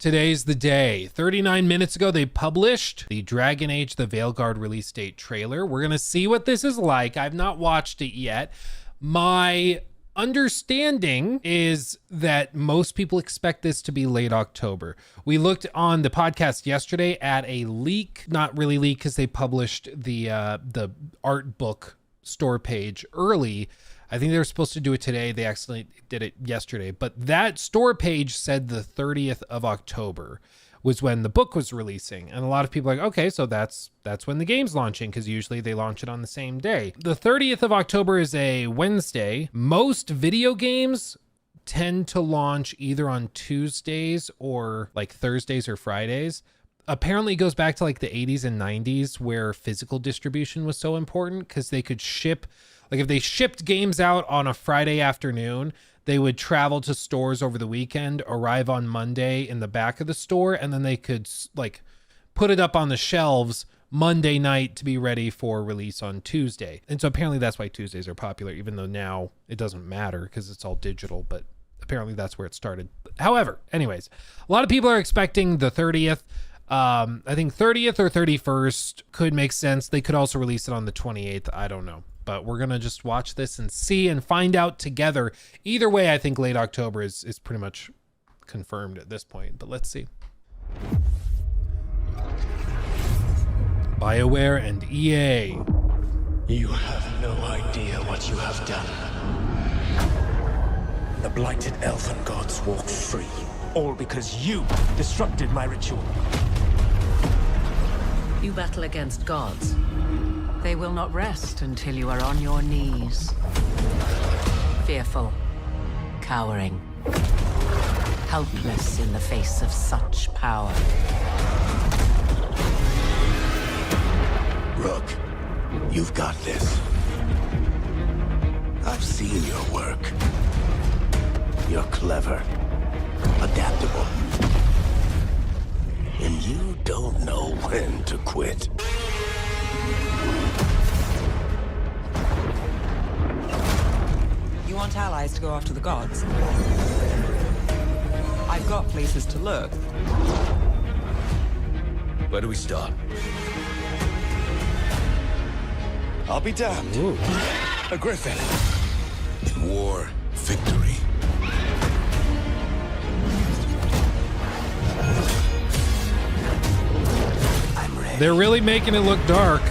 Today's the day. 39 minutes ago, they published the Dragon Age The Veilguard release date trailer. We're going to see what this is like. I've not watched it yet. My understanding is that most people expect this to be late October. We looked on the podcast yesterday at a leak, not really leak because they published the art book store page early. I think they were supposed to do it today. They accidentally did it yesterday. But that store page said the 30th of October was when the book was releasing. And a lot of people are like, okay, so that's when the game's launching, because usually they launch it on the same day. The 30th of October is a Wednesday. Most video games tend to launch either on Tuesdays or like Thursdays or Fridays. Apparently it goes back to like the 80s and 90s where physical distribution was so important, because they could ship, like if they shipped games out on a Friday afternoon, they would travel to stores over the weekend, arrive on Monday in the back of the store, and then they could like put it up on the shelves Monday night to be ready for release on Tuesday. And so apparently that's why Tuesdays are popular, even though now it doesn't matter because it's all digital, but apparently that's where it started. However, anyways, a lot of people are expecting the 30th. I think 30th or 31st could make sense. They could also release it on the 28th. I don't know. But we're going to just watch this and see and find out together. Either way, I think late October is pretty much confirmed at this point. But let's see. BioWare and EA. You have no idea what you have done. The blighted elven gods walk free, all because you disrupted my ritual. You battle against gods. They will not rest until you are on your knees. Fearful, cowering, helpless in the face of such power. Rook, you've got this. I've seen your work. You're clever, adaptable, and you don't know when to quit. You want allies to go after the gods? I've got places to look. Where do we start? I'll be damned. Ooh. A griffin. In war, victory. I'm ready. They're really making it look dark.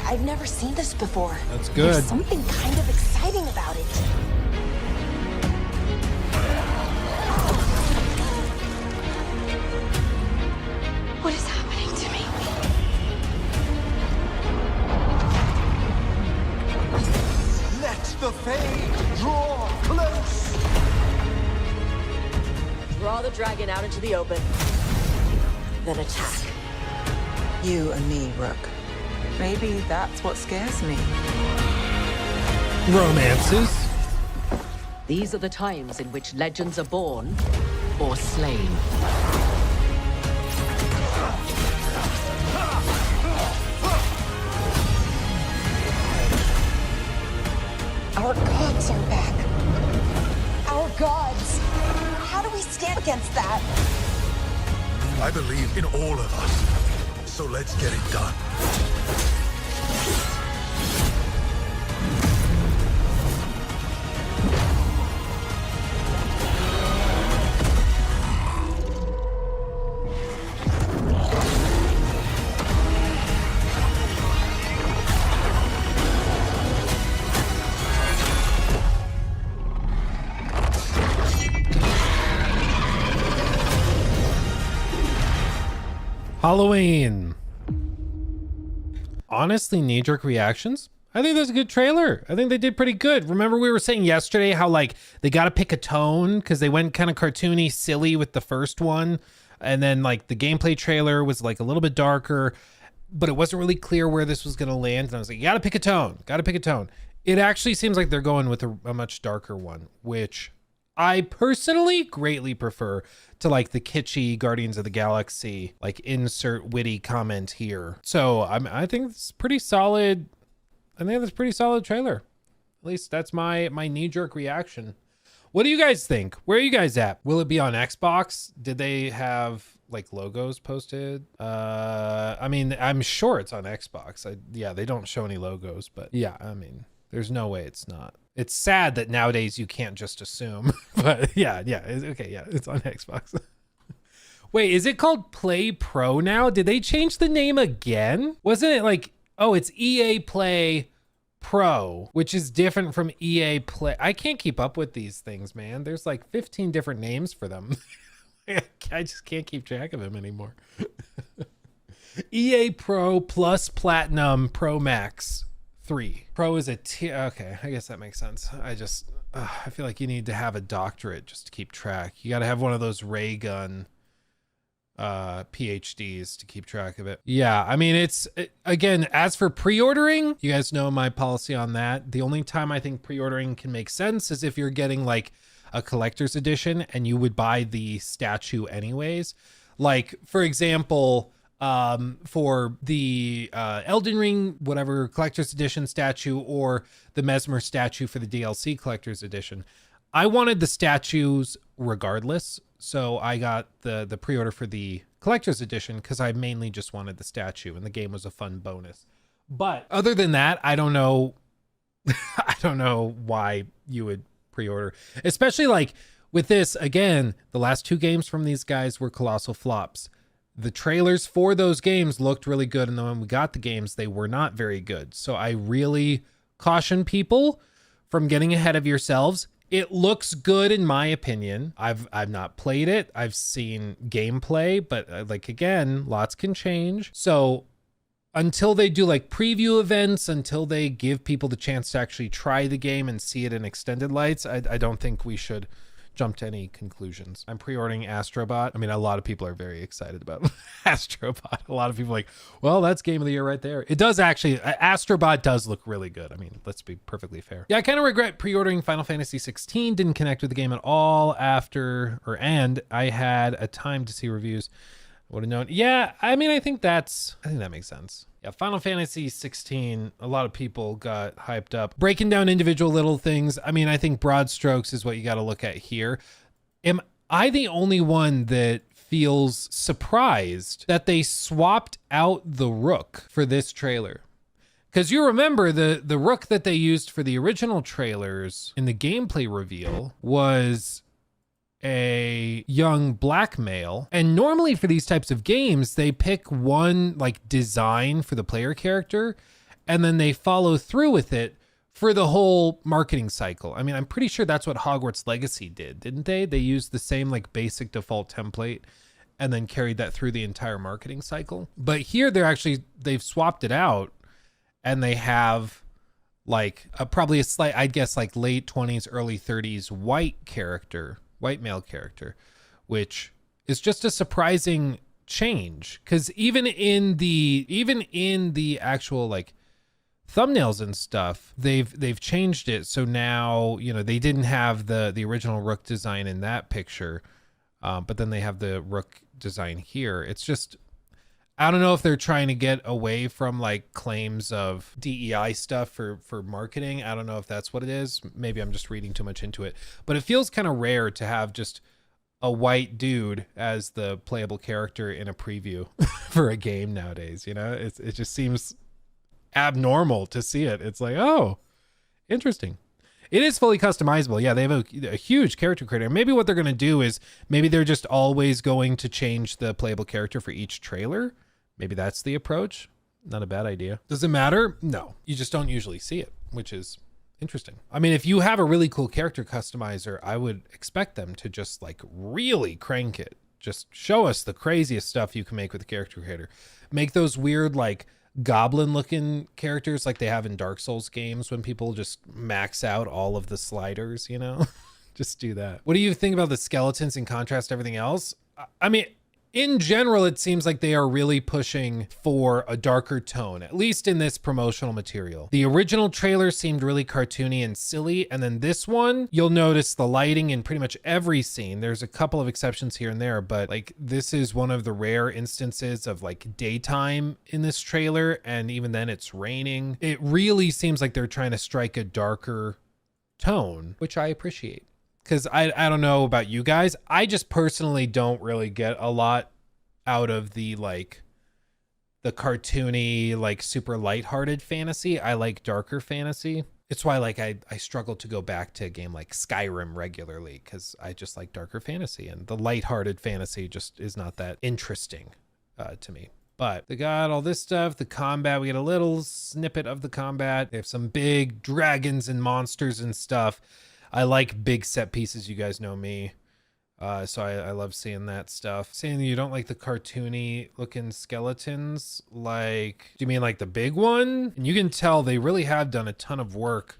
I've never seen this before. That's good. There's something kind of exciting about it. What is happening to me? Let the Fade draw close. Draw the dragon out into the open. Then attack. You and me, Rook. Maybe that's what scares me. Romances. These are the times in which legends are born or slain. Our gods are back. Our gods. How do we stand against that? I believe in all of us. So let's get it done. Halloween. Honestly, knee-jerk reactions. I think that's a good trailer. I think they did pretty good. Remember we were saying yesterday how like they got to pick a tone because they went kind of cartoony, silly with the first one. And then like the gameplay trailer was like a little bit darker, but it wasn't really clear where this was going to land. And I was like, you got to pick a tone. Got to pick a tone. It actually seems like they're going with a much darker one, which I personally greatly prefer to like the kitschy Guardians of the Galaxy, like insert witty comment here. So I think it's pretty solid. I think that's a pretty solid trailer. At least that's my knee-jerk reaction. What do you guys think? Where are you guys at? Will it be on Xbox? Did they have like logos posted? I mean, I'm sure it's on Xbox. Yeah, they don't show any logos, but yeah, I mean, there's no way it's not. It's sad that nowadays you can't just assume, but yeah, okay, yeah, it's on Xbox. Wait, is it called Play Pro now? Did they change the name again? Wasn't it like, oh, it's EA Play Pro, which is different from EA Play. I can't keep up with these things, man. There's like 15 different names for them. I just can't keep track of them anymore. EA Pro plus Platinum Pro Max 3. Pro is a tier. Okay, I guess that makes sense. I feel like you need to have a doctorate just to keep track. You got to have one of those ray gun PhDs to keep track of it. Yeah, I mean, again, as for pre-ordering, you guys know my policy on that. The only time I think pre-ordering can make sense is if you're getting like a collector's edition and you would buy the statue anyways. Like, for example, for the Elden Ring, whatever collector's edition statue, or the Mesmer statue for the DLC collector's edition, I wanted the statues regardless. So I got the pre-order for the collector's edition because I mainly just wanted the statue and the game was a fun bonus. But other than that, I don't know. I don't know why you would pre-order, especially like with this. Again, the last 2 games from these guys were colossal flops. The trailers for those games looked really good, and then when we got the games, they were not very good. So I really caution people from getting ahead of yourselves. It looks good in my opinion. I've not played it. I've seen gameplay, but like, again, lots can change. So until they do like preview events, until they give people the chance to actually try the game and see it in extended lights, I don't think we should jump to any conclusions. I'm pre-ordering Astrobot. I mean, a lot of people are very excited about Astrobot. A lot of people are like, well, that's game of the year right there. It does actually, Astrobot does look really good. I mean, let's be perfectly fair. Yeah, I kind of regret pre-ordering Final Fantasy 16. Didn't connect with the game at all and I had a time to see reviews. Would have known. Yeah, I mean, I think that makes sense. Yeah, Final Fantasy 16, a lot of people got hyped up. Breaking down individual little things, I mean, I think broad strokes is what you got to look at here. Am I the only one that feels surprised that they swapped out the Rook for this trailer? Because you remember the Rook that they used for the original trailers in the gameplay reveal was a young black male, and normally for these types of games they pick one like design for the player character and then they follow through with it for the whole marketing cycle. I mean, I'm pretty sure that's what Hogwarts Legacy did, didn't they? They used the same like basic default template and then carried that through the entire marketing cycle. But here they've swapped it out and they have like probably a slight, I'd guess like late 20s, early 30s white male character, which is just a surprising change. Because even in the actual like thumbnails and stuff, they've changed it. So now, you know, they didn't have the original Rook design in that picture, but then they have the Rook design here. It's just, I don't know if they're trying to get away from like claims of DEI stuff for marketing. I don't know if that's what it is. Maybe I'm just reading too much into it, but it feels kind of rare to have just a white dude as the playable character in a preview for a game nowadays. You know, it just seems abnormal to see it. It's like, oh, interesting. It is fully customizable. Yeah, they have a huge character creator. Maybe what they're going to do is maybe they're just always going to change the playable character for each trailer. Maybe that's the approach. Not a bad idea. Does it matter? No, you just don't usually see it, which is interesting. I mean, if you have a really cool character customizer, I would expect them to just like really crank it. Just show us the craziest stuff you can make with the character creator. Make those weird like goblin looking characters like they have in Dark Souls games when people just max out all of the sliders, you know. Just do that. What do you think about the skeletons in contrast to everything else? I mean, in general, it seems like they are really pushing for a darker tone, at least in this promotional material. The original trailer seemed really cartoony and silly, and then this one, you'll notice the lighting in pretty much every scene. There's a couple of exceptions here and there, but like this is one of the rare instances of like daytime in this trailer, and even then it's raining. It really seems like they're trying to strike a darker tone, which I appreciate. because I don't know about you guys. I just personally don't really get a lot out of the like the cartoony, like super lighthearted fantasy. I like darker fantasy. It's why like I struggle to go back to a game like Skyrim regularly, because I just like darker fantasy, and the lighthearted fantasy just is not that interesting to me. But they got all this stuff, the combat, we get a little snippet of the combat. They have some big dragons and monsters and stuff. I like big set pieces, you guys know me. So I love seeing that stuff. Saying you don't like the cartoony looking skeletons, like, do you mean like the big one? And you can tell they really have done a ton of work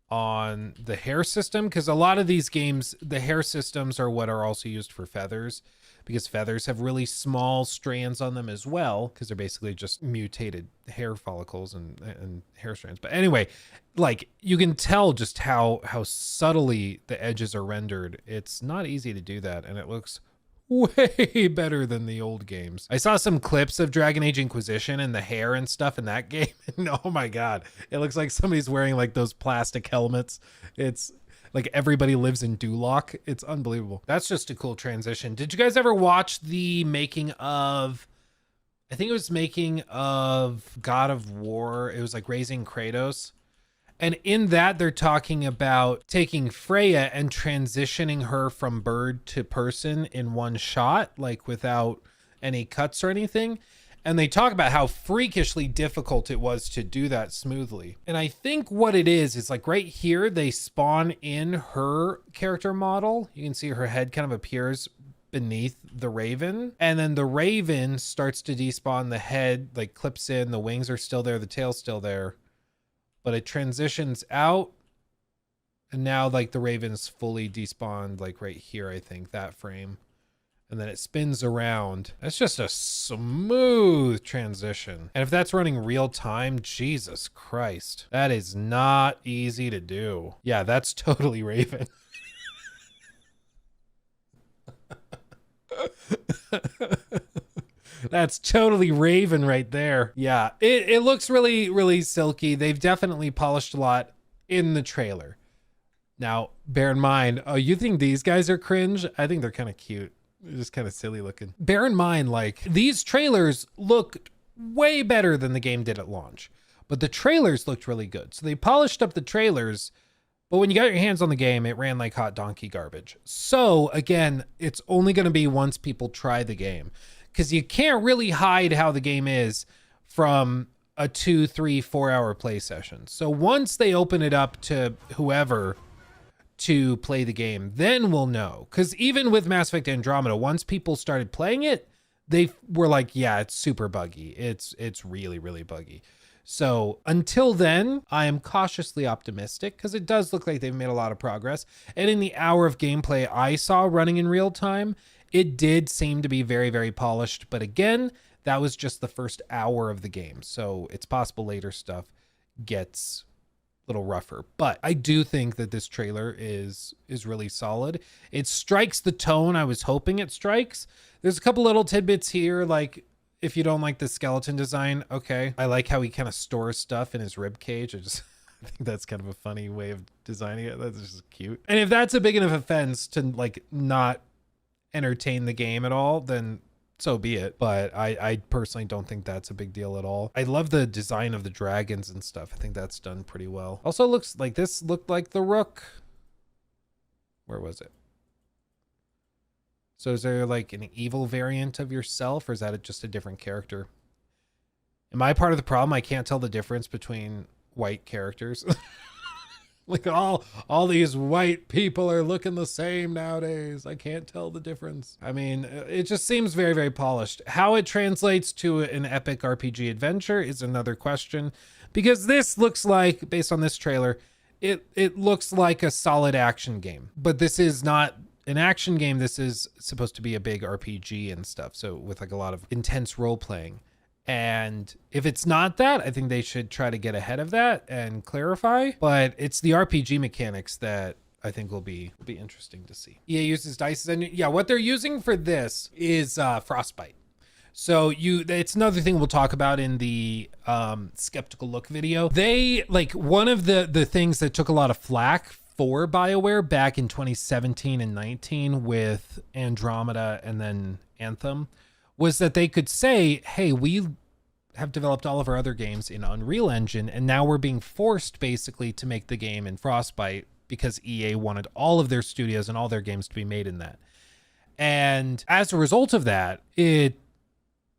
on the hair system, because a lot of these games, the hair systems are what are also used for feathers, because feathers have really small strands on them as well, because they're basically just mutated hair follicles and hair strands. But anyway, like you can tell just how subtly the edges are rendered. It's not easy to do that, and it looks way better than the old games. I saw some clips of Dragon Age Inquisition and the hair and stuff in that game, and oh my god, it looks like somebody's wearing like those plastic helmets. It's like everybody lives in Duloc. It's unbelievable. That's just a cool transition. Did you guys ever watch the making of, I think it was making of God of War? It was like Raising Kratos. And in that, they're talking about taking Freya and transitioning her from bird to person in one shot, like without any cuts or anything. And they talk about how freakishly difficult it was to do that smoothly. And I think what it is like right here, they spawn in her character model. You can see her head kind of appears beneath the raven. And then the raven starts to despawn, the head like clips in, the wings are still there, the tail's still there. But it transitions out. And now like the raven's fully despawned, like right here, I think, that frame. And then it spins around. That's just a smooth transition. And if that's running real time, Jesus Christ, that is not easy to do. Yeah, that's totally Raven. That's totally Raven right there. Yeah, it looks really, really silky. They've definitely polished a lot in the trailer. Now, bear in mind, oh, you think these guys are cringe? I think they're kind of cute. They're just kind of silly looking. Bear in mind, like, these trailers looked way better than the game did at launch, but the trailers looked really good. So they polished up the trailers, but when you got your hands on the game, it ran like hot donkey garbage. So again, it's only going to be once people try the game, because you can't really hide how the game is from a 2, 3, 4 hour play session. So once they open it up to whoever to play the game, then we'll know. Because even with Mass Effect Andromeda, once people started playing it, they were like, yeah, it's super buggy. It's really, really buggy. So until then, I am cautiously optimistic, because it does look like they've made a lot of progress. And in the hour of gameplay I saw running in real time, it did seem to be very, very polished. But again, that was just the first hour of the game. So it's possible later stuff gets little rougher, but I do think that this trailer is really solid. It strikes the tone I was hoping it strikes. There's a couple little tidbits here, like if you don't like the skeleton design, okay. I like how he kind of stores stuff in his rib cage. I think that's kind of a funny way of designing it. That's just cute. And if that's a big enough offense to like not entertain the game at all, then so be it. But I personally don't think that's a big deal at all. I love the design of the dragons and stuff. I think that's done pretty well. Also looks like this looked like the Rook. Where was it? So is there like an evil variant of yourself, or is that just a different character? Am I part of the problem? I can't tell the difference between white characters. Like all these white people are looking the same nowadays. I can't tell the difference. I mean, it just seems very, very polished. How it translates to an epic RPG adventure is another question, because this looks like, based on this trailer, it looks like a solid action game. But this is not an action game. This is supposed to be a big RPG and stuff. So with like a lot of intense role playing. And if it's not that, I think they should try to get ahead of that and clarify. But it's the RPG mechanics that I think will be interesting to see. EA uses dice, and yeah, what they're using for this is Frostbite. So it's another thing we'll talk about in the skeptical look video. They like, one of the things that took a lot of flack for BioWare back in 2017 and 19 with Andromeda and then Anthem was that they could say, hey, we have developed all of our other games in Unreal Engine, and now we're being forced basically to make the game in Frostbite because EA wanted all of their studios and all their games to be made in that. And as a result of that, it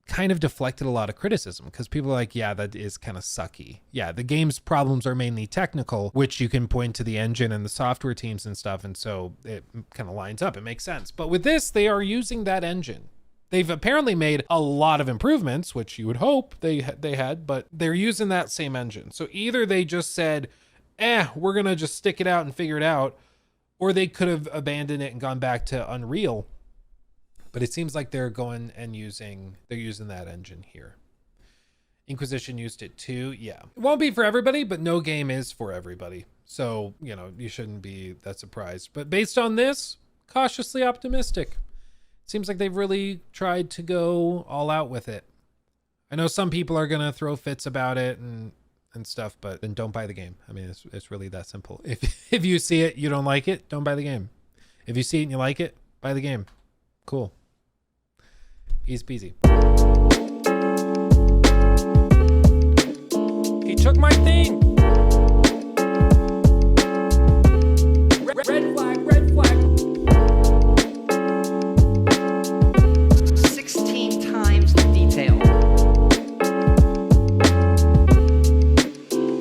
kind of deflected a lot of criticism because people are like, yeah, that is kind of sucky. Yeah, the game's problems are mainly technical, which you can point to the engine and the software teams and stuff. And so it kind of lines up. It makes sense. But with this, they are using that engine. They've apparently made a lot of improvements, which you would hope they had, but they're using that same engine. So either they just said, we're going to just stick it out and figure it out, or they could have abandoned it and gone back to Unreal. But it seems like they're going and using that engine here. Inquisition used it too. Yeah. It won't be for everybody, but no game is for everybody. So, you shouldn't be that surprised. But based on this, cautiously optimistic. Seems like they've really tried to go all out with it. I know some people are going to throw fits about it and stuff, but then don't buy the game. I mean, it's really that simple. If you see it, you don't like it, don't buy the game. If you see it and you like it, buy the game. Cool. Easy peasy. He took my thing.